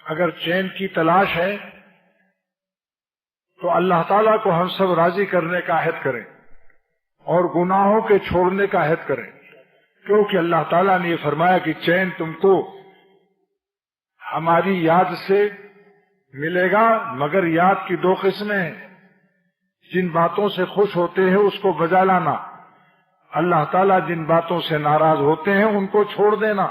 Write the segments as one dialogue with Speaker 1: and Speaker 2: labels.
Speaker 1: اگر چین کی تلاش ہے تو اللہ تعالیٰ کو ہم سب راضی کرنے کا عہد کریں اور گناہوں کے چھوڑنے کا عہد کریں، کیونکہ اللہ تعالیٰ نے یہ فرمایا کہ چین تم کو ہماری یاد سے ملے گا، مگر یاد کی دو قسمیں ہیں، جن باتوں سے خوش ہوتے ہیں اس کو بجا لانا، اللہ تعالیٰ جن باتوں سے ناراض ہوتے ہیں ان کو چھوڑ دینا۔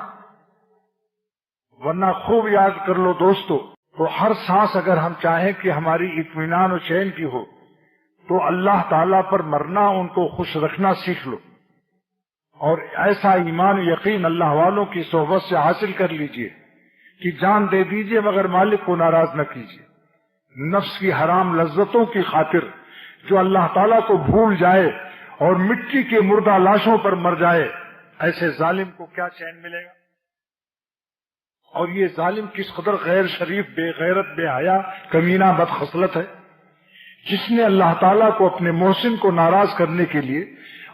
Speaker 1: ورنہ خوب یاد کر لو دوستو، تو ہر سانس اگر ہم چاہیں کہ ہماری اطمینان و چین کی ہو تو اللہ تعالیٰ پر مرنا، ان کو خوش رکھنا سیکھ لو، اور ایسا ایمان و یقین اللہ والوں کی صحبت سے حاصل کر لیجئے کہ جان دے دیجئے مگر مالک کو ناراض نہ کیجئے۔ نفس کی حرام لذتوں کی خاطر جو اللہ تعالیٰ کو بھول جائے اور مٹی کے مردہ لاشوں پر مر جائے، ایسے ظالم کو کیا چین ملے گا؟ اور یہ ظالم کس قدر غیر شریف، بے غیرت، بے حیا، کمینہ، بدخصلت ہے، جس نے اللہ تعالیٰ کو اپنے محسن کو ناراض کرنے کے لیے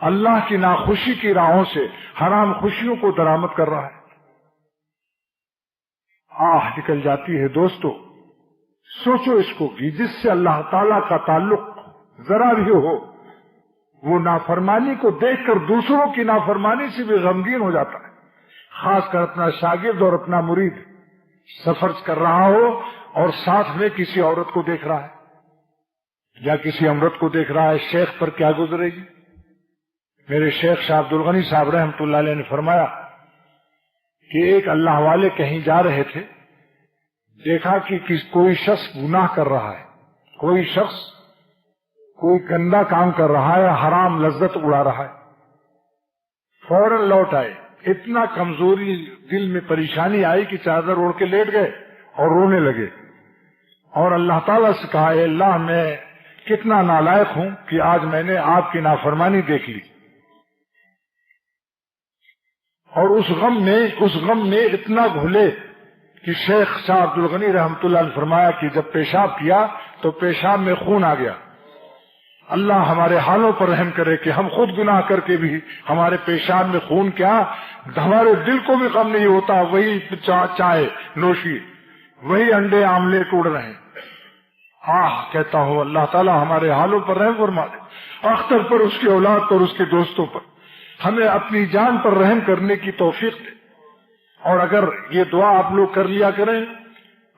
Speaker 1: اللہ کی ناخوشی کی راہوں سے حرام خوشیوں کو درآمد کر رہا ہے۔ آہ نکل جاتی ہے دوستو، سوچو اس کو کہ جس سے اللہ تعالیٰ کا تعلق ذرا بھی ہو، وہ نافرمانی کو دیکھ کر دوسروں کی نافرمانی سے بھی غمگین ہو جاتا ہے، خاص کر اپنا شاگرد اور اپنا مرید سفر کر رہا ہو اور ساتھ میں کسی عورت کو دیکھ رہا ہے یا کسی امرت کو دیکھ رہا ہے، شیخ پر کیا گزرے گی؟ میرے شیخ شاہ عبد الغنی صاحب رحمۃ اللہ علیہ نے فرمایا کہ ایک اللہ والے کہیں جا رہے تھے، دیکھا کہ کوئی شخص گناہ کر رہا ہے، کوئی شخص کوئی گندا کام کر رہا ہے، حرام لذت اڑا رہا ہے، فوراً لوٹ آئے۔ اتنا کمزوری دل میں پریشانی آئی کہ چادر اوڑھ کے لیٹ گئے اور رونے لگے، اور اللہ تعالیٰ سے کہا، اے اللہ میں کتنا نالائق ہوں کہ آج میں نے آپ کی نافرمانی دیکھ لی۔ اور اس غم میں اتنا گھلے کہ شیخ شاہ عبد الغنی رحمۃ اللہ نے فرمایا کہ جب پیشاب کیا تو پیشاب میں خون آ گیا۔ اللہ ہمارے حالوں پر رحم کرے کہ ہم خود گناہ کر کے بھی ہمارے پیشاب میں خون کیا، ہمارے دل کو بھی غم نہیں ہوتا، وہی چائے نوشی، وہی انڈے آملیٹ اڑ رہے ہیں۔ کہتا ہوں اللہ تعالیٰ ہمارے حالوں پر رحم فرما دے، اختر پر، اس کی اولاد پر، اس کے دوستوں پر، ہمیں اپنی جان پر رحم کرنے کی توفیق دے۔ اور اگر یہ دعا آپ لوگ کر لیا کریں،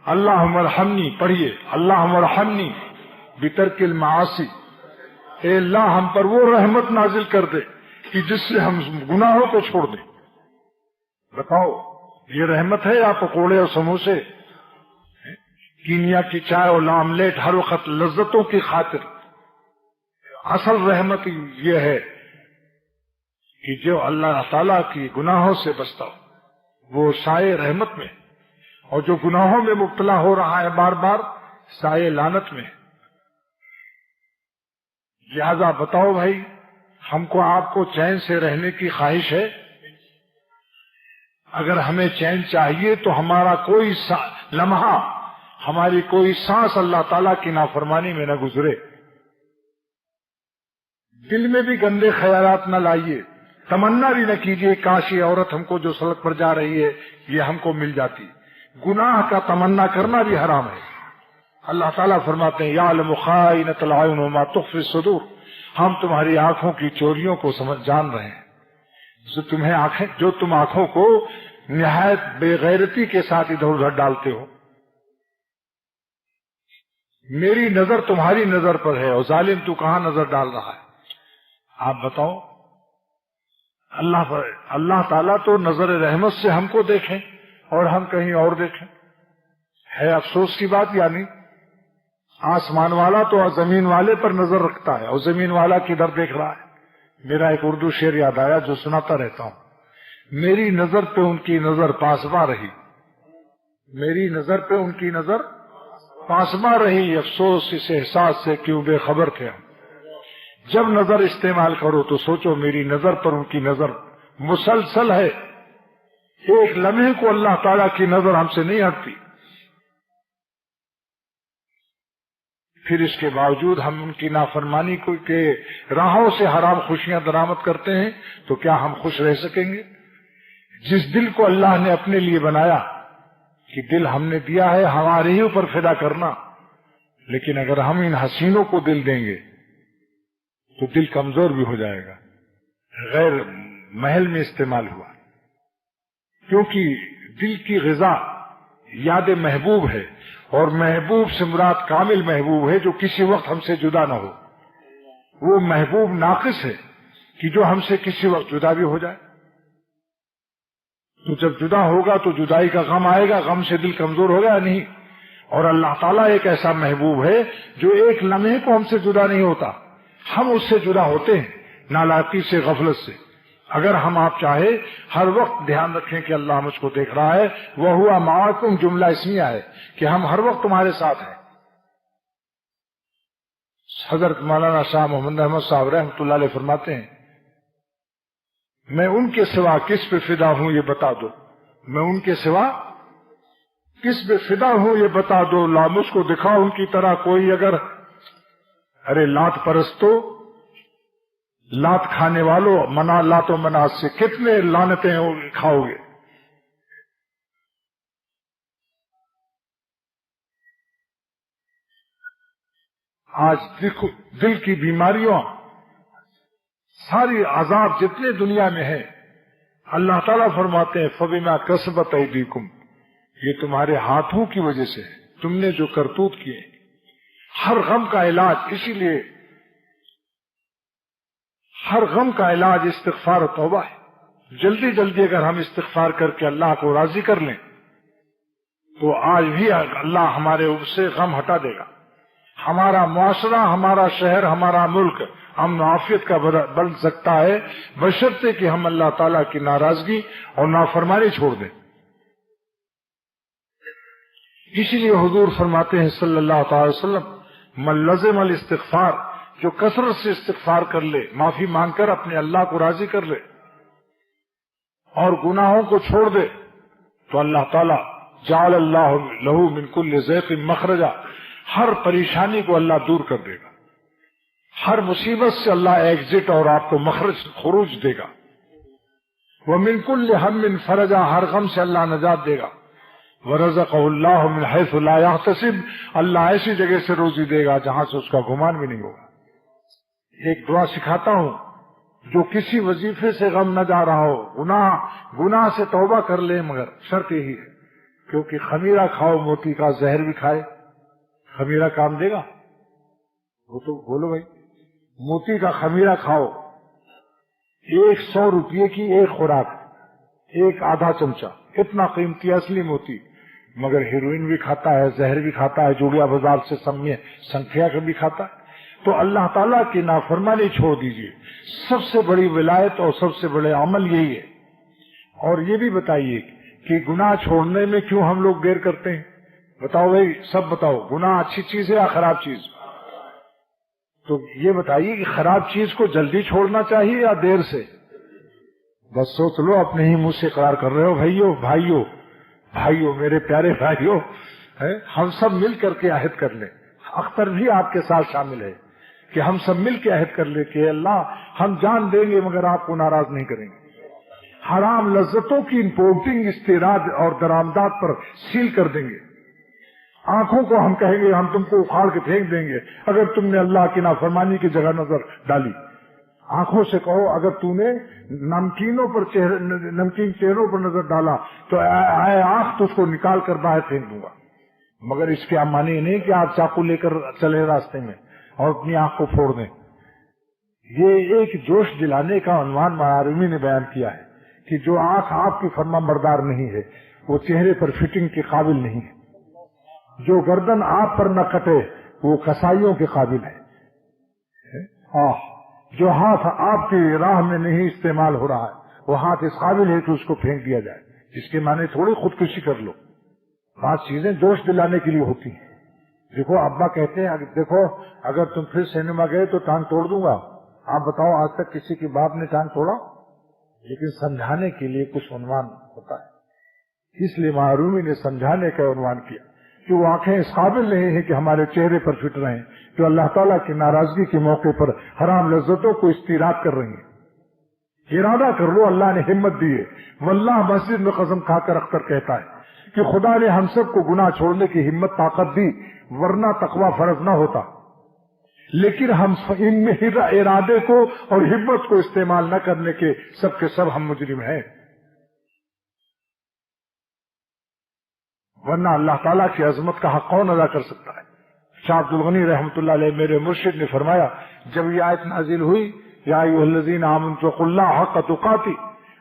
Speaker 1: اللہم ارحمنی پڑھیے، اللہم ارحمنی بترک المعاصی، اے اللہ ہم پر وہ رحمت نازل کر دے کہ جس سے ہم گناہوں کو چھوڑ دیں۔ بتاؤ یہ رحمت ہے یا پکوڑے اور سموسے، کینیا کی چائے اور آملیٹ ہر وقت لذتوں کی خاطر؟ اصل رحمت یہ ہے کہ جو اللہ تعالیٰ کی گناہوں سے بچتا ہو وہ سائے رحمت میں، اور جو گناہوں میں مبتلا ہو رہا ہے بار بار سائے لعنت میں۔ لہذا بتاؤ بھائی، ہم کو آپ کو چین سے رہنے کی خواہش ہے؟ اگر ہمیں چین چاہیے تو ہمارا کوئی لمحہ، ہماری کوئی سانس اللہ تعالیٰ کی نافرمانی میں نہ گزرے۔ دل میں بھی گندے خیالات نہ لائیے، تمنا بھی نہ کیجیے کاش یہ عورت ہم کو جو سڑک پر جا رہی ہے یہ ہم کو مل جاتی۔ گناہ کا تمنا کرنا بھی حرام ہے۔ اللہ تعالیٰ فرماتے ہیں یعلم خائنۃ العیون وما تخفی الصدور، ہم تمہاری آنکھوں کی چوریوں کو جان رہے ہیں، جو تم آنکھوں کو نہایت بے غیرتی کے ساتھ ادھر ادھر ڈالتے ہو۔ میری نظر تمہاری نظر پر ہے اور ظالم تو کہاں نظر ڈال رہا ہے؟ آپ بتاؤ، اللہ تعالیٰ تو نظر رحمت سے ہم کو دیکھیں اور ہم کہیں اور دیکھیں۔ ہے افسوس کی بات، یعنی آسمان والا تو زمین والے پر نظر رکھتا ہے اور زمین والا کدھر دیکھ رہا ہے۔ میرا ایک اردو شعر یاد آیا جو سناتا رہتا ہوں، میری نظر پہ ان کی نظر پاسباں رہی، میری نظر پہ ان کی نظر پاسباں رہی، افسوس اس احساس سے کیوں بے خبر تھے ہم۔ جب نظر استعمال کرو تو سوچو میری نظر پر ان کی نظر مسلسل ہے، ایک لمحے کو اللہ تعالیٰ کی نظر ہم سے نہیں ہٹتی۔ پھر اس کے باوجود ہم ان کی نافرمانی کے راہوں سے حرام خوشیاں درآمد کرتے ہیں تو کیا ہم خوش رہ سکیں گے؟ جس دل کو اللہ نے اپنے لیے بنایا کہ دل ہم نے دیا ہے ہمارے ہی اوپر فدا کرنا، لیکن اگر ہم ان حسینوں کو دل دیں گے تو دل کمزور بھی ہو جائے گا، غیر محل میں استعمال ہوا، کیونکہ دل کی غذا یاد محبوب ہے، اور محبوب سے مراد کامل محبوب ہے جو کسی وقت ہم سے جدا نہ ہو۔ وہ محبوب ناقص ہے کہ جو ہم سے کسی وقت جدا بھی ہو جائے، تو جب جدا ہوگا تو جدائی کا غم آئے گا، غم سے دل کمزور ہوگا یا نہیں؟ اور اللہ تعالیٰ ایک ایسا محبوب ہے جو ایک لمحے کو ہم سے جدا نہیں ہوتا، ہم اس سے جدا ہوتے ہیں نالاقی سے، غفلت سے۔ اگر ہم آپ چاہے ہر وقت دھیان رکھیں کہ اللہ مجھ کو دیکھ رہا ہے، وہ ہوا معاکم جملہ اسمیہ ہے کہ ہم ہر وقت تمہارے ساتھ ہیں۔ حضرت مولانا شاہ محمد احمد صاحب رحمۃ اللہ علیہ فرماتے ہیں، میں ان کے سوا کس پہ فدا ہوں یہ بتا دو، میں ان کے سوا کس پہ فدا ہوں یہ بتا دو، لا مجھ کو دکھاؤ ان کی طرح کوئی اگر، ارے لات پرستو، لات کھانے والوں، منا لات و منات سے کتنے لعنتیں کھاؤ گے؟ آج دیکھو دل کی بیماریوں، ساری عذاب جتنے دنیا میں ہیں، اللہ تعالیٰ فرماتے ہیں فَبِمَا كَسَبَتْ أَيْدِيكُمْ، یہ تمہارے ہاتھوں کی وجہ سے ہے، تم نے جو کرتوت کیے۔ ہر غم کا علاج، اسی لیے ہر غم کا علاج استغفار و توبہ ہے۔ جلدی جلدی اگر ہم استغفار کر کے اللہ کو راضی کر لیں تو آج بھی اللہ ہمارے اوپر سے غم ہٹا دے گا۔ ہمارا معاشرہ، ہمارا شہر، ہمارا ملک امن و عافیت کا بن سکتا ہے، بشرطے کہ ہم اللہ تعالیٰ کی ناراضگی اور نافرمانی چھوڑ دیں۔ اسی لیے حضور فرماتے ہیں صلی اللہ تعالی وسلم، من لزم الاستغفار، جو کثرت سے استغفار کر لے، معافی مانگ کر اپنے اللہ کو راضی کر لے اور گناہوں کو چھوڑ دے، تو اللہ تعالیٰ جعل اللہ لہ من کل ضیق مخرجا، ہر پریشانی کو اللہ دور کر دے گا، ہر مصیبت سے اللہ ایگزٹ اور آپ کو مخرج، خروج دے گا۔ ومن کل ہم فرجا، ہر غم سے اللہ نجات دے گا۔ ورزقہ اللہ من حیث لا یحتسب، اللہ ایسی جگہ سے روزی دے گا جہاں سے اس کا گمان بھی نہیں ہوگا۔ ایک دعا سکھاتا ہوں، جو کسی وظیفے سے غم نہ جا رہا ہو، گناہ سے توبہ کر لے، مگر شرط یہی ہے، کیونکہ خمیرہ کھاؤ موتی کا، زہر بھی کھائے، خمیرہ کام دے گا؟ وہ تو بولو بھائی، موتی کا خمیرہ کھاؤ، 100 روپئے کی ایک خوراک، ایک آدھا چمچہ، اتنا قیمتی اصلی موتی، مگر ہیروئن بھی کھاتا ہے، زہر بھی کھاتا ہے، جوڑیا بازار سے سنکھیا کا بھی کھاتا ہے۔ تو اللہ تعالیٰ کی نافرمانی چھوڑ دیجیے، سب سے بڑی ولایت اور سب سے بڑے عمل یہی ہے۔ اور یہ بھی بتائیے کہ گناہ چھوڑنے میں کیوں ہم لوگ دیر کرتے ہیں؟ بتاؤ بھائی، سب بتاؤ، گناہ اچھی چیز ہے یا خراب چیز؟ تو یہ بتائیے کہ خراب چیز کو جلدی چھوڑنا چاہیے یا دیر سے؟ بس سوچ لو، اپنے ہی منہ سے اقرار کر رہے ہو۔ بھائیو میرے پیارے بھائیو، ہم سب مل کر کے عہد کر لیں، اختر بھی آپ کے ساتھ شامل ہے، کہ ہم سب مل کے عہد کر لیں کہ اللہ ہم جان دیں گے مگر آپ کو ناراض نہیں کریں گے۔ حرام لذتوں کی امپورٹنگ، استیراد اور درآمدات پر سیل کر دیں گے۔ آنکھوں کو ہم کہیں گے ہم تم کو اکھاڑ کے پھینک دیں گے اگر تم نے اللہ کی نافرمانی کی جگہ نظر ڈالی۔ آنکھوں سے کہو اگر تو نے نمکین چہروں پر نظر ڈالا تو اے آنکھ تو اس کو نکال کر باہر پھینک دوں گا۔ مگر اس کے معنی نہیں کہ آپ چاقو لے کر چلے راستے میں اور اپنی آنکھ کو پھوڑ دیں۔ یہ ایک جوش دلانے کا عنوان معارمی نے بیان کیا ہے کہ جو آنکھ آپ کی فرما بردار نہیں ہے وہ چہرے پر فٹنگ کے قابل نہیں ہے، جو گردن آپ پر نہ کٹے وہ کسائیوں کے قابل ہے، جو ہاتھ آپ کی راہ میں نہیں استعمال ہو رہا ہے وہ ہاتھ اس قابل ہے کہ اس کو پھینک دیا جائے۔ اس کے معنی تھوڑی خودکشی کر لو، بعض چیزیں جوش دلانے کے لیے ہوتی ہیں۔ دیکھو ابا کہتے ہیں دیکھو اگر تم پھر سینما گئے تو ٹانگ توڑ دوں گا۔ آپ بتاؤ آج تک کسی کے باپ نے ٹانگ توڑا؟ لیکن سمجھانے کے لیے کچھ عنوان ہوتا ہے، اس لیے معرومی نے سمجھانے کا عنوان کیا کہ وہ آنکھیں اس قابل نہیں ہیں کہ ہمارے چہرے پر فٹ رہیں، جو اللہ تعالیٰ کی ناراضگی کے موقع پر حرام لذتوں کو استیراد کر رہی ہیں۔ ارادہ کر لو، اللہ نے ہمت دی ہے۔ واللہ مسجد میں قسم کھا کر اختر کہتا ہے کہ خدا نے ہم سب کو گناہ چھوڑنے کی ہمت طاقت دی، ورنہ تقوی فرض نہ ہوتا، لیکن ہم ان میں ارادے کو اور ہمت کو استعمال نہ کرنے کے سب ہم مجرم ہیں، ورنہ اللہ تعالیٰ کی عظمت کا حق کون ادا کر سکتا ہے؟ شاہ عبد الغنی رحمۃ اللہ علیہ میرے مرشد نے فرمایا، جب یہ آیت نازل ہوئی، یا ایھا الذین آمنوا اتقوا اللہ حق تقاتی،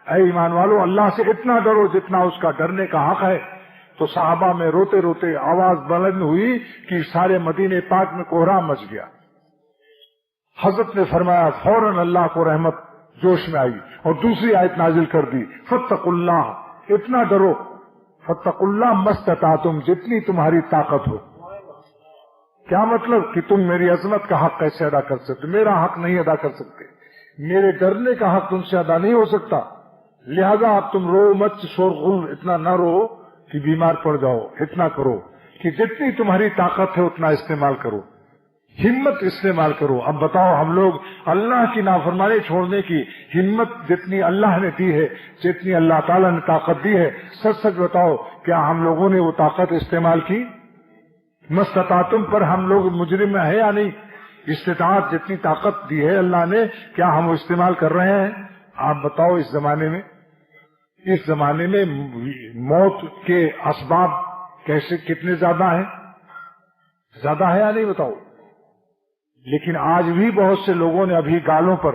Speaker 1: اے ایمان والو اللہ سے اتنا ڈرو جتنا اس کا ڈرنے کا حق ہے، تو صحابہ میں روتے روتے آواز بلند ہوئی کہ سارے مدینے پاک میں کوہرام مچ گیا۔ حضرت نے فرمایا فوراً اللہ کو رحمت جوش میں آئی اور دوسری آیت نازل کر دی، فاتقوا اللہ، اتنا ڈرو، فاتقوا اللہ مستطعتم، جتنی تمہاری طاقت ہو۔ کیا مطلب کہ تم میری عظمت کا حق کیسے ادا کر سکتے؟ میرا حق نہیں ادا کر سکتے، میرے ڈرنے کا حق تم سے ادا نہیں ہو سکتا، لہذا اب تم رو مت، شور غل اتنا نہ رو کہ بیمار پڑ جاؤ، اتنا کرو کہ جتنی تمہاری طاقت ہے اتنا استعمال کرو، ہمت استعمال کرو۔ اب بتاؤ، ہم لوگ اللہ کی نافرمانی چھوڑنے کی ہمت جتنی اللہ نے دی ہے، جتنی اللہ تعالیٰ نے طاقت دی ہے، سچ سچ بتاؤ کیا ہم لوگوں نے وہ طاقت استعمال کی؟ مستطاعتم پر ہم لوگ مجرم ہے یا نہیں؟ استطاعت جتنی طاقت دی ہے اللہ نے، کیا ہم وہ استعمال کر رہے ہیں؟ آپ بتاؤ، اس زمانے میں موت کے اسباب کتنے زیادہ ہیں؟ زیادہ ہے یا نہیں بتاؤ؟ لیکن آج بھی بہت سے لوگوں نے ابھی گالوں پر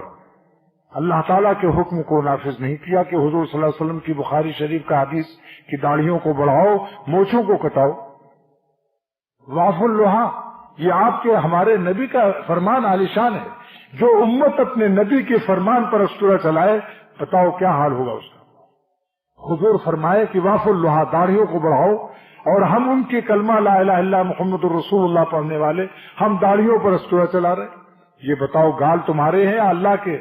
Speaker 1: اللہ تعالیٰ کے حکم کو نافذ نہیں کیا کہ حضور صلی اللہ علیہ وسلم کی بخاری شریف کا حدیث کی داڑھیوں کو بڑھاؤ، مونچھوں کو کٹاؤ۔ واف اللحا، یہ آپ کے ہمارے نبی کا فرمان عالی شان ہے، جو امت اپنے نبی کے فرمان پر اسطورہ چلائے، بتاؤ کیا حال ہوگا اس کا؟ حضور فرمائے کہ واف اللحا، داڑھیوں کو بڑھاؤ، اور ہم ان کے کلمہ لا الہ الا اللہ محمد الرسول اللہ پڑھنے والے، ہم داڑھیوں پر اسطورہ چلا رہے۔ یہ بتاؤ گال تمہارے ہیں یا اللہ کے؟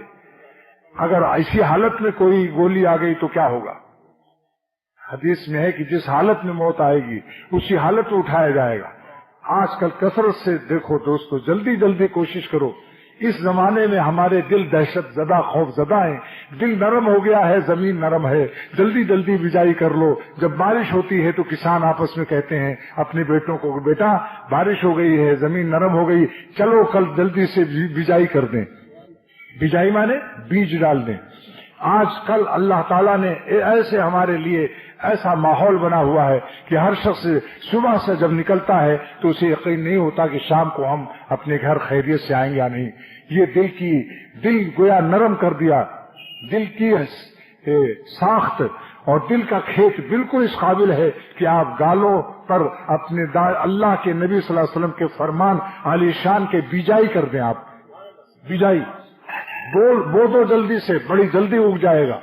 Speaker 1: اگر ایسی حالت میں کوئی گولی آ گئی تو کیا ہوگا؟ حدیث میں ہے کہ جس حالت میں موت آئے گی اسی حالت میں اٹھایا جائے گا۔ آج کل کثرت سے دیکھو دوستو، جلدی جلدی کوشش کرو، اس زمانے میں ہمارے دل دہشت زدہ، خوف زدہ ہیں، دل نرم ہو گیا ہے، زمین نرم ہے، جلدی جلدی بجائی کر لو۔ جب بارش ہوتی ہے تو کسان آپس میں کہتے ہیں اپنے بیٹوں کو، بیٹا بارش ہو گئی ہے، زمین نرم ہو گئی، چلو کل جلدی سے بجائی کر دیں۔ بجائی مانے بیج ڈال دیں۔ آج کل اللہ تعالیٰ نے ایسے ہمارے لیے ایسا ماحول بنا ہوا ہے کہ ہر شخص صبح سے جب نکلتا ہے تو اسے یقین نہیں ہوتا کہ شام کو ہم اپنے گھر خیریت سے آئیں گے یا نہیں۔ یہ دل گویا نرم کر دیا، دل کی ساخت اور دل کا کھیت بالکل اس قابل ہے کہ آپ گالوں پر اپنے اللہ کے نبی صلی اللہ علیہ وسلم کے فرمان عالی شان کے بیجائی کر دیں۔ آپ بیجائی بو دو جلدی سے، بڑی جلدی اگ جائے گا،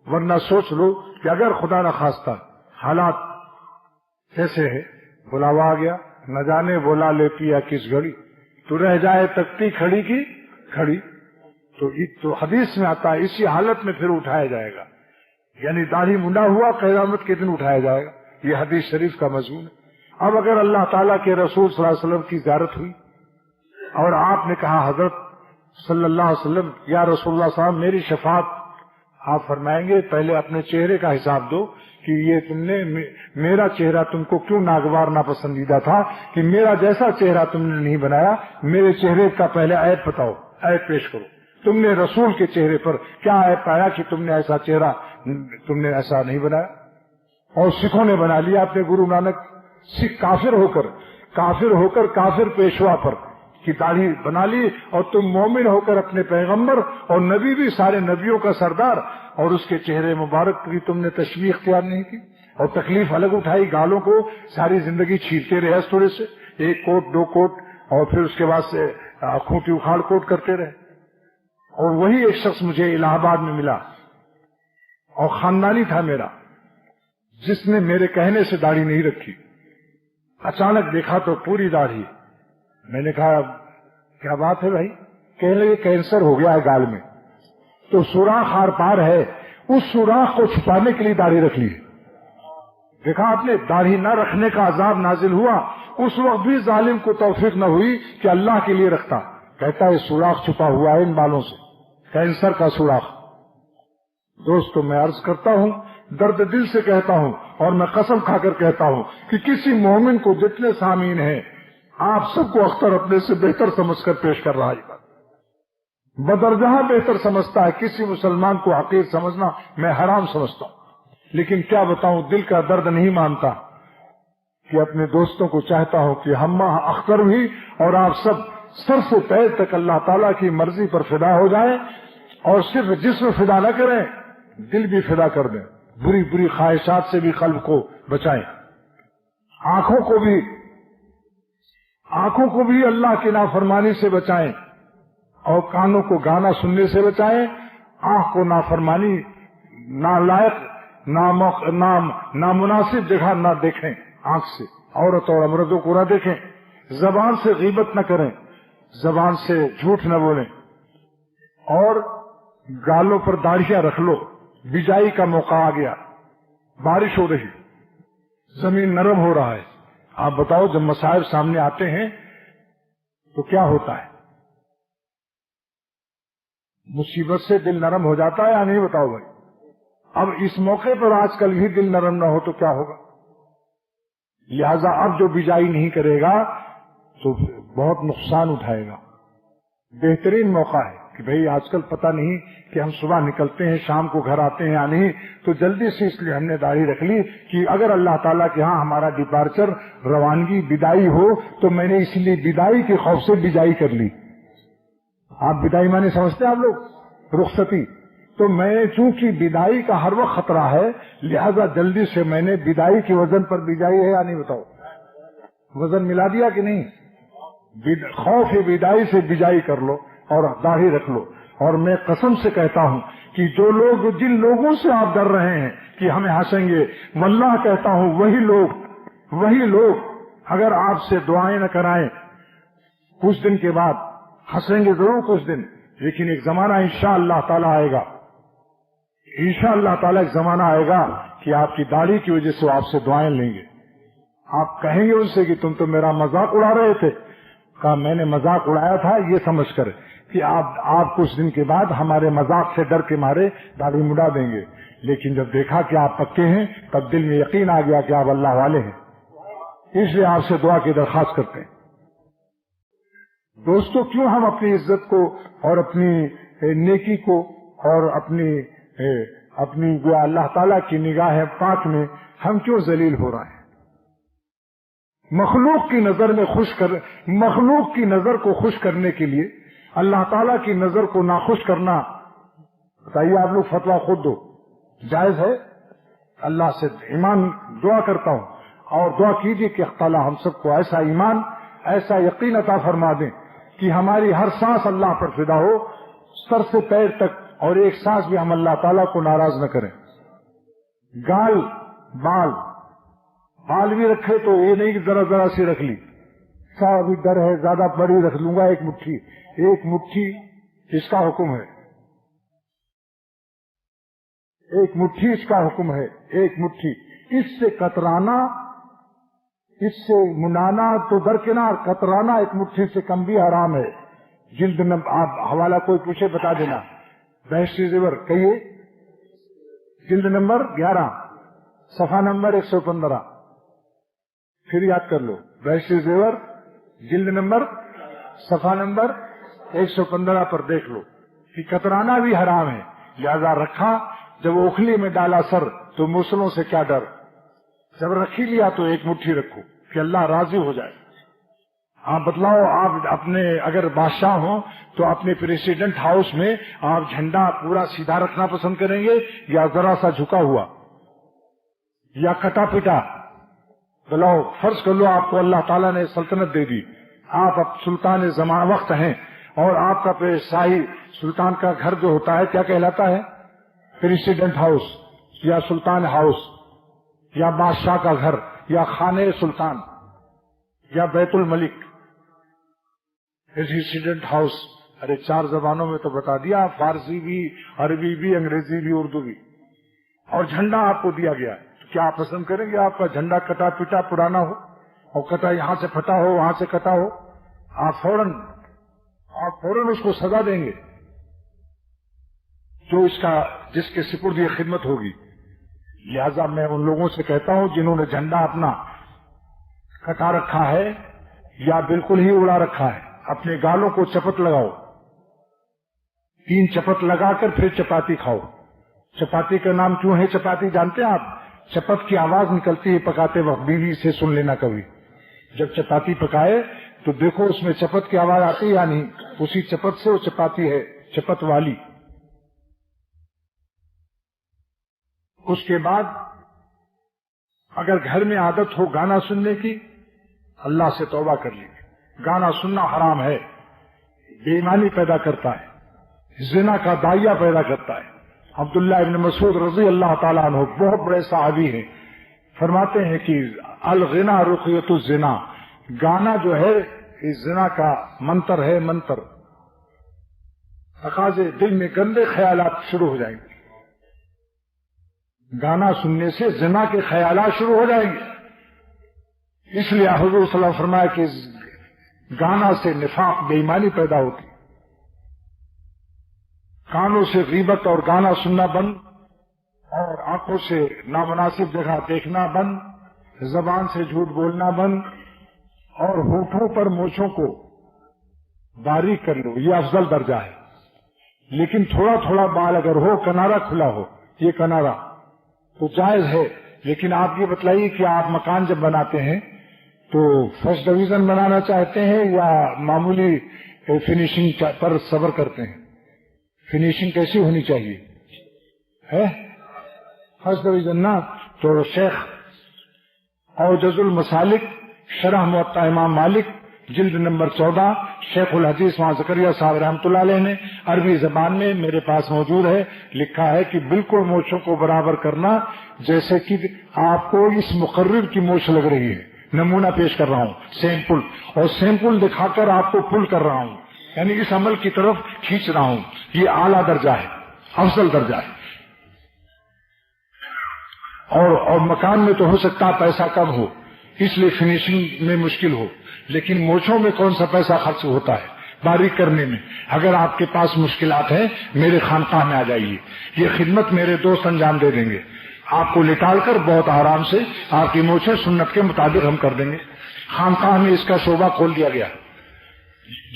Speaker 1: ورنہ سوچ لو کہ اگر خدا نہ خواستہ حالات کیسے ہے، بلاوا آ گیا، نہ جانے بولا لیتی یا کس گھڑی، تو رہ جائے تکتی کھڑی کی کھڑی، تو حدیث میں آتا ہے اسی حالت میں پھر اٹھایا جائے گا، یعنی داڑھی منڈا ہوا قیامت کے دن اٹھایا جائے گا۔ یہ حدیث شریف کا مضمون ہے۔ اب اگر اللہ تعالیٰ کے رسول صلی اللہ علیہ وسلم کی زیارت ہوئی اور آپ نے کہا حضرت صلی اللہ علیہ وسلم، یا رسول اللہ صاحب میری شفاعت، آپ فرمائیں گے پہلے اپنے چہرے کا حساب دو کہ یہ تم نے میرا چہرہ تم کو کیوں ناگوار ناپسندیدہ تھا کہ میرا جیسا چہرہ تم نے نہیں بنایا، میرے چہرے کا پہلے عیب بتاؤ، عیب پیش کرو، تم نے رسول کے چہرے پر کیا عیب پایا کہ تم نے ایسا چہرہ تم نے ایسا نہیں بنایا؟ اور سکھوں نے بنا لیا اپنے گرو نانک، سکھ کافر ہو کر کافر پیشوا پر کی داڑھی بنا لی، اور تم مومن ہو کر اپنے پیغمبر اور نبی بھی سارے نبیوں کا سردار اور اس کے چہرے مبارک کی تم نے تشبیہ اختیار نہیں کی، اور تکلیف الگ اٹھائی، گالوں کو ساری زندگی چھیلتے رہے اس تھوڑے سے، ایک کوٹ دو کوٹ، اور پھر اس کے بعد سے کھوٹی اکھاڑ کوٹ کرتے رہے۔ اور وہی ایک شخص مجھے الہ آباد میں ملا اور خاندانی تھا میرا، جس نے میرے کہنے سے داڑھی نہیں رکھی، اچانک دیکھا تو پوری داڑھی۔ میں نے کہا کیا بات ہے بھائی؟ کہنے لگے کینسر ہو گیا ہے گال میں، تو سوراخ آر پار ہے، اس سوراخ کو چھپانے کے لیے داڑھی رکھ لی۔ دیکھا آپ نے، داڑھی نہ رکھنے کا عذاب نازل ہوا، اس وقت بھی ظالم کو توفیق نہ ہوئی کہ اللہ کے لیے رکھتا، کہتا ہے سوراخ چھپا ہوا ہے ان بالوں سے، کینسر کا سوراخ۔ دوستو میں عرض کرتا ہوں درد دل سے کہتا ہوں اور میں قسم کھا کر کہتا ہوں کہ کسی مومن کو جتنے سامعین ہیں آپ سب کو اختر اپنے سے بہتر سمجھ کر پیش کر رہا ہے، بدرجہ بہتر سمجھتا ہے. کسی مسلمان کو حقیر سمجھنا میں حرام سمجھتا ہوں، لیکن کیا بتاؤں دل کا درد نہیں مانتا کہ اپنے دوستوں کو چاہتا ہوں کہ ہم اختر بھی اور آپ سب سر سے پیر تک اللہ تعالیٰ کی مرضی پر فدا ہو جائیں، اور صرف جسم فدا نہ کریں، دل بھی فدا کر دیں، بری بری خواہشات سے بھی قلب کو بچائیں، آنکھوں کو بھی اللہ کی نافرمانی سے بچائیں، اور کانوں کو گانا سننے سے بچائیں. آنکھ کو نافرمانی، نالائق، نامناسب جگہ نہ دیکھیں، آنکھ سے عورت اور مردوں کو نہ دیکھیں. زبان سے غیبت نہ کریں، زبان سے جھوٹ نہ بولیں، اور گالوں پر داڑھیاں رکھ لو. بجائی کا موقع آ گیا، بارش ہو رہی، زمین نرم ہو رہا ہے. آپ بتاؤ جب مصائب سامنے آتے ہیں تو کیا ہوتا ہے؟ مصیبت سے دل نرم ہو جاتا ہے یا نہیں؟ بتاؤ بھائی. اب اس موقع پر آج کل بھی دل نرم نہ ہو تو کیا ہوگا؟ لہذا اب جو بجائی نہیں کرے گا تو بہت نقصان اٹھائے گا. بہترین موقع ہے کہ بھئی آج کل پتہ نہیں کہ ہم صبح نکلتے ہیں شام کو گھر آتے ہیں یا نہیں، تو جلدی سے اس لیے ہم نے داڑھی رکھ لی کہ اگر اللہ تعالیٰ کے ہاں ہمارا ڈپارچر روانگی بدائی ہو تو میں نے اس لیے بدائی کے خوف سے بجائی کر لی. آپ بدائی معنی سمجھتے ہیں آپ لوگ؟ رخصتی. تو میں چونکہ بدائی کا ہر وقت خطرہ ہے لہذا جلدی سے میں نے بدائی کے وزن پر بجائی ہے یا نہیں؟ بتاؤ وزن ملا دیا کہ نہیں؟ خوف بدائی سے بجائی کر لو اور داڑھی رکھ لو. اور میں قسم سے کہتا ہوں کہ جن لوگوں سے آپ ڈر رہے ہیں کہ ہمیں ہنسیں گے، واللہ کہتا ہوں وہی لوگ اگر آپ سے دعائیں نہ کرائیں کچھ دن کے بعد ہنسیں گے ضرور کچھ دن، لیکن ایک زمانہ انشاءاللہ تعالی آئے گا، انشاءاللہ تعالی ایک زمانہ آئے گا کہ آپ کی داڑھی کی وجہ سے آپ سے دعائیں لیں گے. آپ کہیں گے ان سے کہ تم تو میرا مذاق اڑا رہے تھے. کہا میں نے مذاق اڑایا تھا یہ سمجھ کر کہ آپ کچھ دن کے بعد ہمارے مذاق سے ڈر کے مارے داڑھی مڈا دیں گے، لیکن جب دیکھا کہ آپ پکے ہیں تب دل میں یقین آ گیا کہ آپ اللہ والے ہیں، اس لیے آپ سے دعا کی درخواست کرتے ہیں. دوستو کیوں ہم اپنی عزت کو اور اپنی نیکی کو اور اپنی جو اللہ تعالیٰ کی نگاہ پاک میں ہم کیوں ذلیل ہو رہے ہیں؟ مخلوق کی نظر کو خوش کرنے کے لیے اللہ تعالیٰ کی نظر کو ناخوش کرنا، بتائیے آپ لوگ فتویٰ خود دو، جائز ہے؟ اللہ سے ایمان دعا کرتا ہوں اور دعا کیجیے کہ اللہ تعالیٰ ہم سب کو ایسا ایمان ایسا یقین عطا فرما دیں کہ ہماری ہر سانس اللہ پر فدا ہو، سر سے پیر تک، اور ایک سانس بھی ہم اللہ تعالیٰ کو ناراض نہ کریں. بال بھی رکھے تو یہ نہیں کہ ذرا سی رکھ لی، ابھی ڈر ہے زیادہ بڑی رکھ لوں گا، ایک مٹھی اس کا حکم ہے، ایک مٹھی اس کا حکم ہے، ایک مٹھی. اس سے کترانا، اس سے منانا تو درکنار، کترانا ایک مٹھی سے کم بھی حرام ہے. جلد میں آپ حوالہ کوئی پوچھے بتا دینا، بحثی زیور کہیے، جلد نمبر 11 صفحہ نمبر 115، پھر یاد کر لو، بحثی زیور جلد نمبر صفحہ نمبر 115 پر دیکھ لو کہ کترانا بھی حرام ہے. لہذا رکھا، جب اوکھلی میں ڈالا سر تو موسلوں سے کیا ڈر، جب رکھی لیا تو ایک مٹھی رکھو کہ اللہ راضی ہو جائے. آپ بتلاؤ، آپ اپنے اگر بادشاہ ہوں تو اپنے پریسیڈنٹ ہاؤس میں آپ جھنڈا پورا سیدھا رکھنا پسند کریں گے یا ذرا سا جھکا ہوا یا کٹا پٹا؟ بلاؤ فرض کر لو آپ کو اللہ تعالیٰ نے سلطنت دے دی، آپ اب سلطان زمان وقت ہیں، اور آپ کا شاہی سلطان کا گھر جو ہوتا ہے کیا کہلاتا ہے؟ پریسیڈنٹ ہاؤس یا سلطان ہاؤس یا بادشاہ کا گھر یا خانے سلطان یا بیت الملک، پریسیڈنٹ ہاؤس. ارے 4 زبانوں میں تو بتا دیا، فارسی بھی، عربی بھی، انگریزی بھی، اردو بھی. اور جھنڈا آپ کو دیا گیا ہے، تو کیا آپ پسند کریں گے آپ کا جھنڈا کٹا پٹا پرانا ہو اور کٹا یہاں سے پھٹا ہو وہاں سے کٹا ہو؟ آپ فوراً اس کو سزا دیں گے جو جس کے سپرد یہ خدمت ہوگی. لہذا میں ان لوگوں سے کہتا ہوں جنہوں نے جھنڈا اپنا کٹا رکھا ہے یا بالکل ہی اڑا رکھا ہے، اپنے گالوں کو چپت لگاؤ، 3 چپت لگا کر پھر چپاتی کھاؤ۔ چپاتی کا نام کیوں ہے چپاتی جانتے ہیں آپ؟ چپت کی آواز نکلتی ہے پکاتے وقت، بیوی سے سن لینا کبھی، جب چپاتی پکائے تو دیکھو اس میں چپت کی آواز آتی یا نہیں، اسی چپت سے وہ چپاتی ہے، چپت والی۔ اس کے بعد اگر گھر میں عادت ہو گانا سننے کی، اللہ سے توبہ کر لیجیے، گانا سننا حرام ہے، بے ایمانی پیدا کرتا ہے، زنا کا داعیہ پیدا کرتا ہے۔ عبداللہ ابن مسعود رضی اللہ تعالیٰ عنہ بہت بڑے صحابی ہیں، فرماتے ہیں کہ الغنا رقیۃ الزنا، گانا جو ہے اس زنا کا منتر ہے، منتر۔ تقاضے دل میں گندے خیالات شروع ہو جائیں گے، گانا سننے سے زنا کے خیالات شروع ہو جائیں گے۔ اس لیے حضور صلی اللہ علیہ وسلم فرمایا کہ گانا سے نفاق بے ایمانی پیدا ہوتی۔ کانوں سے غیبت اور گانا سننا بند، اور آنکھوں سے نامناسب جگہ دیکھنا بند، زبان سے جھوٹ بولنا بند، اور ہونٹوں پر مونچھوں کو باریک کر لو، یہ افضل درجہ ہے۔ لیکن تھوڑا تھوڑا بال اگر ہو، کنارا کھلا ہو، یہ کنارا تو جائز ہے۔ لیکن آپ یہ بتلائیے کہ آپ مکان جب بناتے ہیں تو فرسٹ ڈویژن بنانا چاہتے ہیں یا معمولی فنیشنگ پر صبر کرتے ہیں؟ فنیشنگ کیسی ہونی چاہیے ہے؟ فرسٹ ڈویژن نا۔ تو شیخ اوجز المسالک شرح موطا امام مالک جلد نمبر 14 شیخ الحدیث وہاں زکریا صاحب رحمۃ اللہ علیہ نے عربی زبان میں میرے پاس موجود ہے، لکھا ہے کہ بالکل مونچھوں کو برابر کرنا جیسے کہ آپ کو اس مقرر کی مونچھ لگ رہی ہے۔ نمونہ پیش کر رہا ہوں، سیمپل، اور سیمپل دکھا کر آپ کو پل کر رہا ہوں، یعنی اس عمل کی طرف کھینچ رہا ہوں۔ یہ اعلیٰ درجہ ہے، افضل درجہ ہے۔ اور مکان میں تو ہو سکتا ہے پیسہ کم ہو، اس لیے فنیشنگ میں مشکل ہو، لیکن مونچھوں میں کون سا پیسہ خرچ ہوتا ہے باریک کرنے میں؟ اگر آپ کے پاس مشکلات ہیں میرے خانقاہ میں آ جائیے، یہ خدمت میرے دوست انجام دے دیں گے، آپ کو لٹال کر بہت آرام سے آپ کی مونچھیں سنت کے مطابق ہم کر دیں گے۔ خانقاہ میں اس کا شعبہ کھول دیا گیا،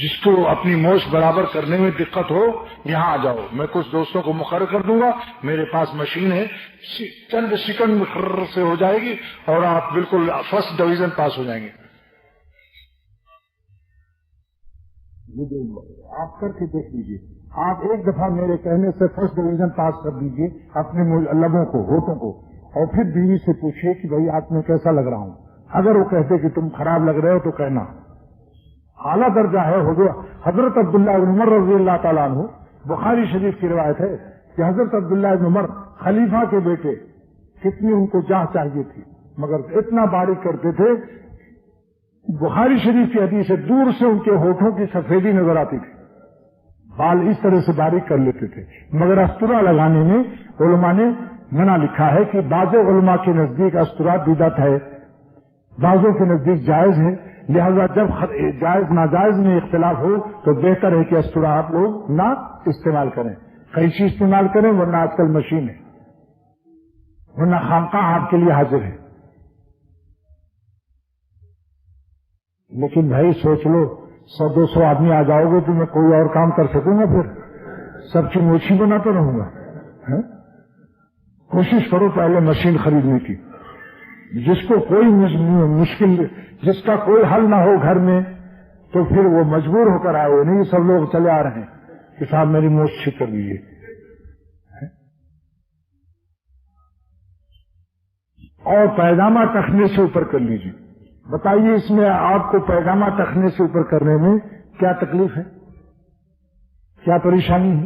Speaker 1: جس کو اپنی موچھ برابر کرنے میں دقت ہو یہاں آ جاؤ، میں کچھ دوستوں کو مقرر کر دوں گا، میرے پاس مشین ہے، چند سیکنڈ مقرر سے ہو جائے گی اور آپ بالکل فرسٹ ڈویژن پاس ہو جائیں گے۔ آپ کر کے دیکھ لیجیے، آپ ایک دفعہ میرے کہنے سے فرسٹ ڈویژن پاس کر دیجیے اپنے لبوں کو، ہوٹوں کو، اور پھر بیوی سے پوچھیے کہ بھائی آپ میں کیسا لگ رہا ہوں۔ اگر وہ کہتے کہ تم خراب لگ رہے ہو تو کہنا۔ اعلیٰ درجہ ہے۔ حضرت عبداللہ ابن عمر رضی اللہ تعالیٰ عنہ، بخاری شریف کی روایت ہے کہ حضرت عبداللہ ابن عمر خلیفہ کے بیٹے، کتنی ان کو جاہ چاہیے تھی، مگر اتنا باریک کرتے تھے، بخاری شریف کی حدیث ہے، دور سے ان کے ہونٹوں کی سفیدی نظر آتی تھی، بال اس طرح سے باریک کر لیتے تھے۔ مگر استرا لگانے میں علماء نے منع لکھا ہے کہ بعض علماء کے نزدیک استرا بدعت ہے، بعضوں کے نزدیک جائز ہے، لہذا جب جائز ناجائز میں اختلاف ہو تو بہتر ہے کہ استرا آپ لوگ نہ استعمال کریں، قینچی استعمال کریں، ورنہ آج کل مشین ہے، ورنہ خانقاہ آپ کے لیے حاضر ہے۔ لیکن بھائی سوچ لو، 100-200 آدمی آ جاؤ گے تو میں کوئی اور کام کر سکوں گا؟ پھر سب کی موچھی بناتا رہوں گا؟ کوشش کرو پہلے مشین خریدنے کی، جس کو کوئی مشکل، جس کا کوئی حل نہ ہو گھر میں، تو پھر وہ مجبور ہو کر آئے، نہیں سب لوگ چلے آ رہے ہیں کہ صاحب میری موچھ ٹھیک کر لیجیے۔ اور پیجامہ ٹخنے سے اوپر کر لیجیے۔ بتائیے اس میں آپ کو پیجامہ ٹخنے سے اوپر کرنے میں کیا تکلیف ہے، کیا پریشانی ہے؟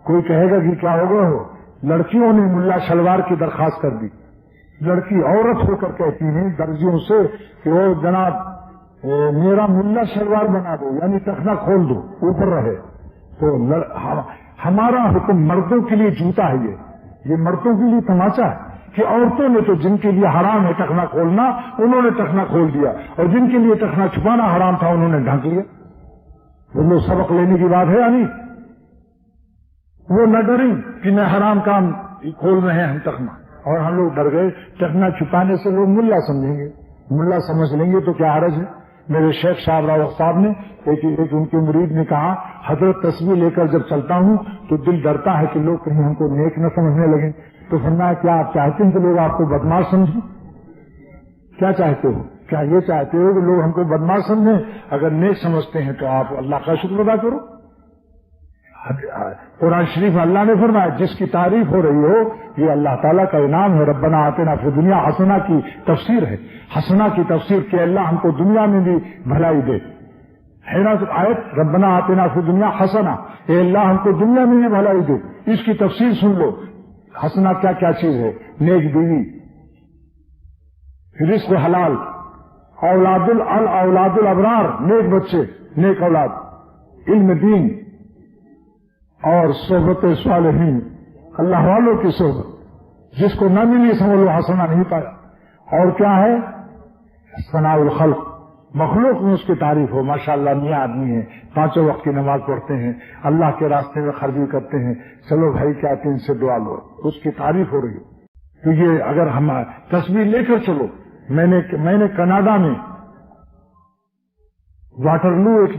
Speaker 1: کوئی کہے گا کہ کیا ہوگا؟ ہو لڑکیوں نے ملا شلوار کی درخواست کر دی، لڑکی عورت ہو کر کہتی ہیں درزیوں سے کہ وہ جناب میرا ملا شلوار بنا دو، یعنی ٹخنا کھول دو، اوپر رہے۔ تو ہمارا حکم مردوں کے لیے جوتا ہے، یہ مردوں کے لیے تماچا ہے کہ عورتوں نے تو جن کے لیے حرام ہے ٹخنا کھولنا، انہوں نے ٹخنا کھول دیا، اور جن کے لیے ٹخنا چھپانا حرام تھا انہوں نے ڈھانک لیا۔ وہ لوگ سبق لینے کی بات ہے یا نہیں؟ وہ نہ ڈریں کہ میں حرام کام کھول رہے ہیں ہم ٹخنا،
Speaker 2: اور ہم لوگ ڈر گئے ٹکنا چھپانے سے لوگ ملا سمجھیں گے، ملا سمجھ لیں گے تو کیا حرج ہے۔ میرے شیخ صاحب راوت صاحب نے ایک ان کے مرید نے کہا، حضرت تصویر لے کر جب چلتا ہوں تو دل ڈرتا ہے کہ لوگ کہیں ہم کو نیک نہ سمجھنے لگیں، تو فرمایا کیا آپ چاہتے ہیں کہ لوگ آپ کو بدماش سمجھیں؟ کیا چاہتے ہو؟ کیا یہ چاہتے ہو کہ لوگ ہم کو بدماش سمجھیں؟ اگر نیک سمجھتے ہیں تو آپ اللہ کا شکر ادا کرو۔ قرآن شریف میں اللہ نے فرمایا جس کی تعریف ہو رہی ہو یہ اللہ تعالیٰ کا انعام ہے۔ ربنا آتنا فی دنیا حسنہ کی تفسیر ہے، حسنہ کی تفسیر کہ اللہ ہم کو دنیا میں بھی بھلائی دے، ہے نا آیت ربنا آتنا فی دنیا حسنہ، اے اللہ ہم کو دنیا میں بھی بھلائی دے۔ اس کی تفسیر سن لو، حسنہ کیا کیا چیز ہے؟ نیک بیوی، رزق حلال، اولاد الابرار، نیک بچے، نیک اولاد، علم دین اور صحبت صالحین، اللہ والوں کی صحبت، جس کو نہ ملی سمجھ لو حسنہ نہیں پایا۔ اور کیا ہے؟ ثناء الخلق، مخلوق میں اس کی تعریف ہو، ماشاءاللہ میاں آدمی ہے، 5 وقت کی نماز پڑھتے ہیں، اللہ کے راستے میں خرچی کرتے ہیں، چلو بھائی کیا ان سے دعا لو، اس کی تعریف ہو رہی ہو۔ تو یہ اگر ہم تصویر لے کر چلو، میں نے کینیڈا میں واٹرلو ایک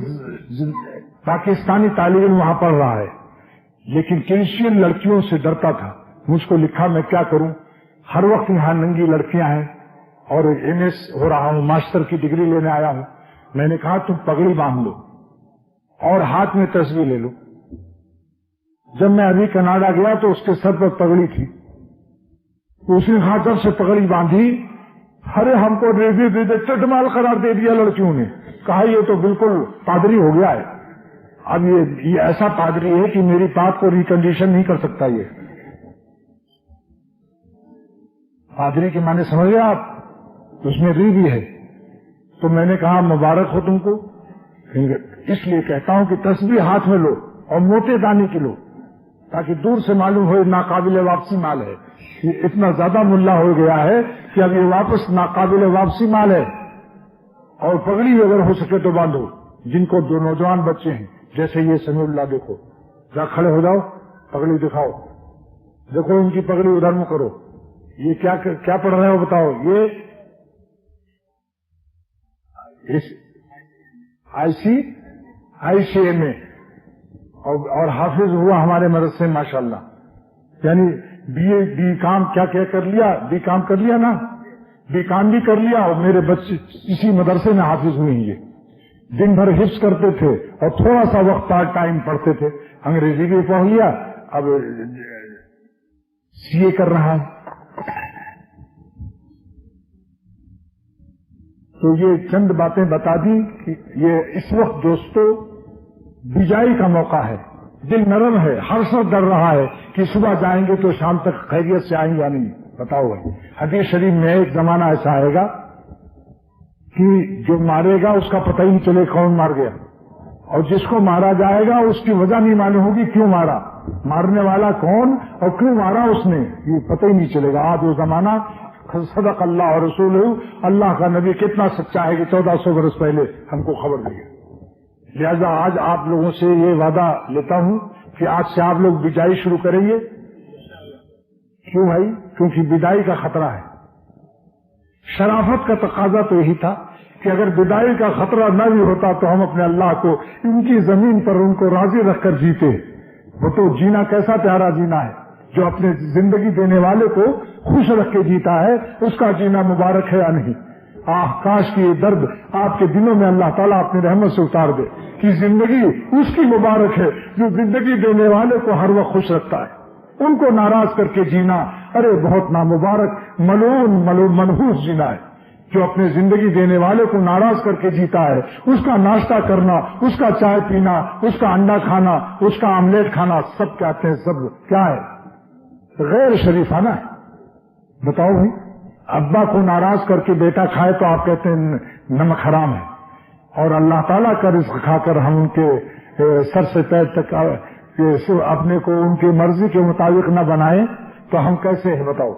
Speaker 2: پاکستانی طالب علم وہاں پڑھ رہا ہے، لیکن کرسچین لڑکیوں سے ڈرتا تھا۔ مجھ کو لکھا میں کیا کروں، ہر وقت یہاں ننگی لڑکیاں ہیں اور ایم ایس ہو رہا ہوں، ماسٹر کی ڈگری لینے آیا ہوں۔ میں نے کہا تم پگڑی باندھ لو اور ہاتھ میں تصویر لے لو۔ جب میں ابھی کینیڈا گیا تو اس کے سر پر پگڑی تھی، اس نے کہا جب سے پگڑی باندھی، ارے ہم کو ریزی چٹمال قرار دے دیا لڑکیوں نے، کہا یہ تو بالکل پادری ہو گیا ہے۔ اب یہ ایسا پادری ہے کہ میری بات کو ریکنڈیشن نہیں کر سکتا۔ یہ پادری کے معنی سمجھ گئے آپ؟ اس میں ری بھی ہے۔ تو میں نے کہا مبارک ہو تم کو، اس لیے کہتا ہوں کہ تسبیح ہاتھ میں لو اور موٹے دانے کی لو، تاکہ دور سے معلوم ہو ناقابل واپسی مال ہے۔ یہ اتنا زیادہ ملا ہو گیا ہے کہ اب یہ واپس ناقابل واپسی مال ہے۔ اور پگڑی اگر ہو سکے تو باندھو، جن کو 2 نوجوان بچے ہیں، جیسے یہ سمیع اللہ، دیکھو جا کھڑے ہو جاؤ، پگڑی دکھاؤ، دیکھو ان کی پگڑی ادھر میں کرو۔ یہ کیا پڑھ رہے ہو بتاؤ؟ یہ ICMA اور حافظ ہوا ہمارے مدرسے میں ماشاءاللہ، یعنی بی کام کیا کر لیا، بی کام کر لیا نا، بی کام بھی کر لیا، اور میرے بچے اسی مدرسے میں حافظ ہوئے ہیں۔ یہ دن بھر حفظ کرتے تھے اور تھوڑا سا وقت پارٹ ٹائم پڑھتے تھے، انگریزی بھی پڑھ لیا، اب CA کر رہا ہے۔ تو یہ چند باتیں بتا دی کہ یہ اس وقت دوستو بجائی کا موقع ہے، دل نرم ہے، ہر شخص ڈر رہا ہے کہ صبح جائیں گے تو شام تک خیریت سے آئیں گے یا نہیں، بتاؤ بھائی۔ حدیث شریف میں ایک زمانہ ایسا آئے گا کہ جو مارے گا اس کا پتہ ہی نہیں چلے کون مار گیا، اور جس کو مارا جائے گا اس کی وجہ نہیں معلوم ہوگی کیوں مارا، مارنے والا کون اور کیوں مارا اس نے، یہ پتہ ہی نہیں چلے گا۔ آج وہ زمانہ صدق اللہ اور رسول، اللہ کا نبی کتنا سچا ہے کہ 1400 برس پہلے ہم کو خبر دی ہے۔ لہذا آج آپ لوگوں سے یہ وعدہ لیتا ہوں کہ آج سے آپ لوگ بجائی شروع کریں گے۔ کیوں بھائی؟ کیونکہ بدائی کا خطرہ ہے۔ شرافت کا تقاضا تو یہی تھا کہ اگر بدائی کا خطرہ نہ بھی ہوتا تو ہم اپنے اللہ کو ان کی زمین پر ان کو راضی رکھ کر جیتے۔ وہ تو جینا کیسا پیارا جینا ہے، جو اپنے زندگی دینے والے کو خوش رکھ کے جیتا ہے، اس کا جینا مبارک ہے یا نہیں؟ کاش کی یہ درد آپ کے دلوں میں اللہ تعالیٰ اپنی رحمت سے اتار دے کہ زندگی اس کی مبارک ہے جو زندگی دینے والے کو ہر وقت خوش رکھتا ہے۔ ان کو ناراض کر کے جینا، ارے بہت نامبارک ملعون منحوس جینا ہے۔ جو اپنے زندگی دینے والے کو ناراض کر کے جیتا ہے، اس کا ناشتہ کرنا، اس کا چائے پینا، اس کا انڈا کھانا، اس کا آملیٹ کھانا، سب کہتے ہیں سب کیا ہے؟ غیر شریفانہ ہے۔ بتاؤ بھائی، ابا کو ناراض کر کے بیٹا کھائے تو آپ کہتے ہیں نمک حرام ہے، اور اللہ تعالیٰ کا رزق کھا کر ہم ان کے سر سے پیر تک اپنے کو ان کی مرضی کے مطابق نہ بنائیں تو ہم کیسے ہیں بتاؤ؟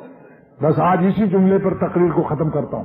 Speaker 2: بس آج اسی جملے پر تقریر کو ختم کرتا ہوں۔